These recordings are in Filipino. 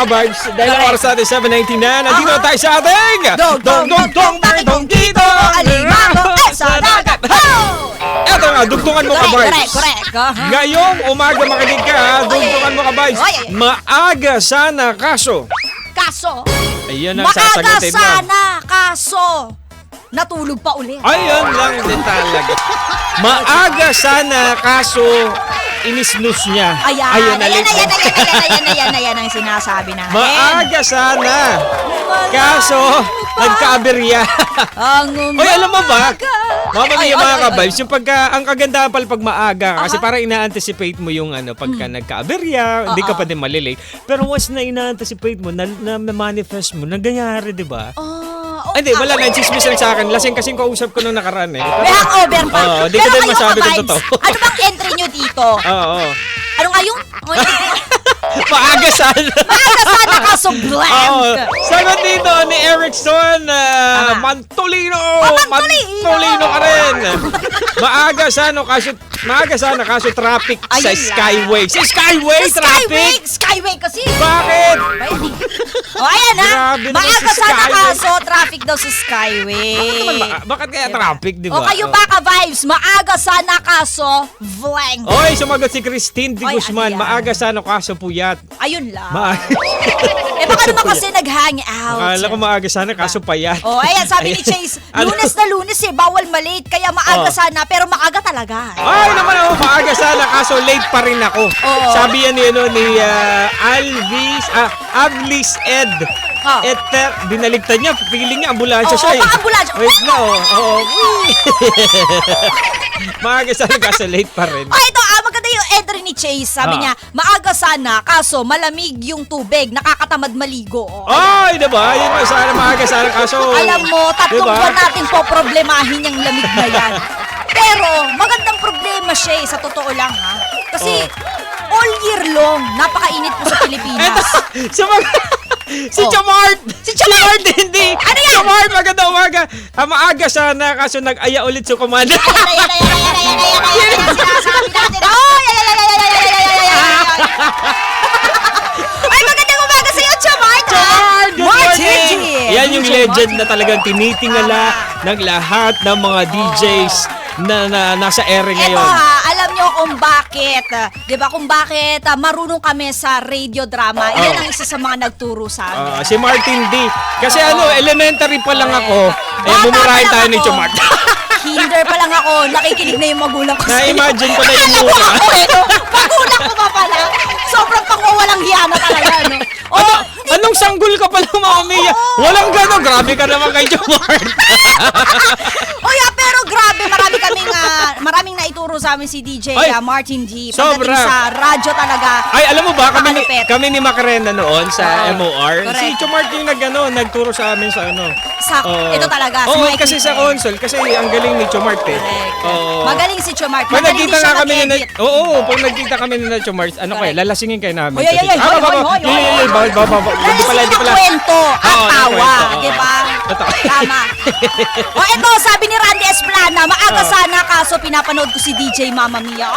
ka-vibes. Dahil ang oras natin 7:19 na, nandito tayo sa ating Dong dito! Alimango sa dagat! Eto nga, dugtungan mo ka-vibes. Correct. Ngayong umaga makinig ka, dugtungan mo ka-vibes. Maaga sana kaso. Kaso, Ayan ang maaga sasagutin mo. sana, kaso, natulog pa ulit. Ayun lang din talaga. Maaga sana kaso inisnus niya. Ayan ang sinasabi natin. Maaga sana. Kaso, nagkaaberya. Oy, alam mo ba? Mamamaya mga ka-vibes, yung ang kagandahan pala pag maaga ka, kasi parang ina-anticipate mo yung pagka nagka-aberya, hindi ka pa din malilate. Pero once na ina-anticipate mo, na-manifest mo, nangyayari, di ba? Hindi, wala na, chismis lang sa akin. Lasing kasing kausap ko nung nakaraan eh. May hangover pa. Di ko din masabi kung totoo. Ano bang entry nyo dito? Oo. Ano nga yung? Maaga sana. Maaga sana kaso blank. Sagot dito ni Erickson Mantolino. Mantolino ka rin. Maaga sana kaso traffic sa Skyway. Sa Skyway traffic. Skyway kasi. Bakit? Ayan ha. Grabe naman Maaga si sana Skyway. kaso traffic daw sa Skyway. Bakit kaya traffic, di ba? O kayo ba ka-vibes? Maaga sana kaso blank. Oy, sumagot si Christine Di Oy, Guzman. ano yan? Maaga sana kaso puyat. Ayun lang. Kaso Baka naman puyat. kasi nag-hang out. Akala ko maaga sana kaso payat. Ayan, sabi ni Chase, Lunes na Lunes bawal malate, kaya maaga sana, pero maaga talaga. Ay naman ako, maaga sana kaso late pa rin ako. Sabi yan ni Avlis Ed. Binaligtad niya, feeling niya ambulansya siya eh. Ambulansya. Wait na maaga sana kaso late pa rin. Ito, maganda yung entry ni Chase. Sabi niya, maaga sana, kaso malamig yung tubig, nakakatamad maligo. Ay, diba? Yun ba, sana maaga sana kaso. Alam mo, 3 diba? buwan natin po problemahin yung lamig na yan. Pero, magandang problema siya sa totoo lang ha. Kasi, all year long, napakainit po sa Pilipinas. Si Chamart! Si Chamart hindi! Ano yan? Chamart, maganda umaga. Maaga sana kaso nag-aya ulit sa komanda. Ayan, sinasabi natin. Ay, magandang umaga sa'yo, Chamart! Chamart! Good morning! Yan yung legend na talagang tinitingala ng lahat ng mga DJs na nasa ere ngayon. Ito alam nyo kung bakit. Di ba kung bakit marunong kami sa radio drama. Yan ang isa sa mga nagturo sa amin. Si Martin D. Kasi elementary pa lang ako. Bumurahin tayo ni Chamart. Kinder pa lang ako. Nakikinig na yung magulang ko sa'yo. Na-imagine ko na yung Alam mo mura. ako magulang ko pa pala. Sobrang pangawalang hiya na talaga, no? Anong sanggol ka pala, Mama Mia? Walang gano'n. Grabe ka naman kay Chamart. Pero grabe, maraming naituro sa amin si DJ Martin D. Sobra. Pagdating sa radyo talaga. Ay, alam mo ba, kami ni Macarena noon sa MOR. Correct. Si Chamart yung nagturo sa amin sa Ito talaga. kasi sa console. Kasi ang galing ni Chamart eh. Magaling si Chamart. Pag Magaling nagkita din siya nga kami mag-edit. pag nagkita kami ni Chamart, lalasingin kayo namin. Hoy. Lalasin ng kwento at tawa, di ba? Tama. Ito, sabi ni Randy Esplana, maaga sana kaso pinapanood ko si DJ Mama Mia.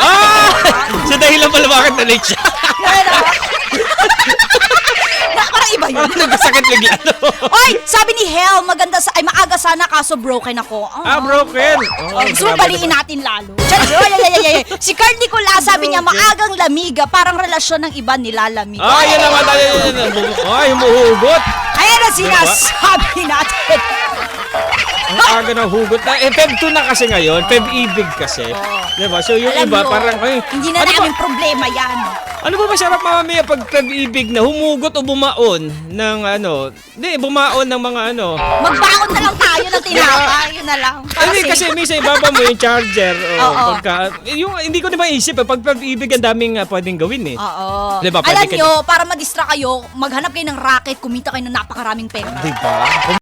Sa dahilan pala bakit na-late siya. Parang iba yun. Nagkasakit bigla. Sabi ni Hel, maaga sana kaso broken ako. Broken. So, baliin natin lalo. Si Carl Nicolas, sabi niya, maagang lamiga, parang relasyon ng iba nilalamig. Yan naman tayo. Humuhugot. Ayan na sinasabi natin. Ang aga ng hugot na. Feb 2 na kasi ngayon. Feb ibig kasi. Diba? So yung Alam iba mo, parang, hindi na namin problema yan. Ano ba masarap, Mama Mia, pag Feb ibig na humugot o bumaon ng bumaon ng mga Magbaon na lang tayo ng tinapay. Yun na lang. Kasi minsan ibaba mo yung charger. Hindi ko na maisip. Pag Feb ibig, ang daming pwedeng gawin eh. Oo. Diba? Alam nyo, para ma-distract kayo, maghanap kayo ng racket, kumita kayo ng napakaraming pera. Diba?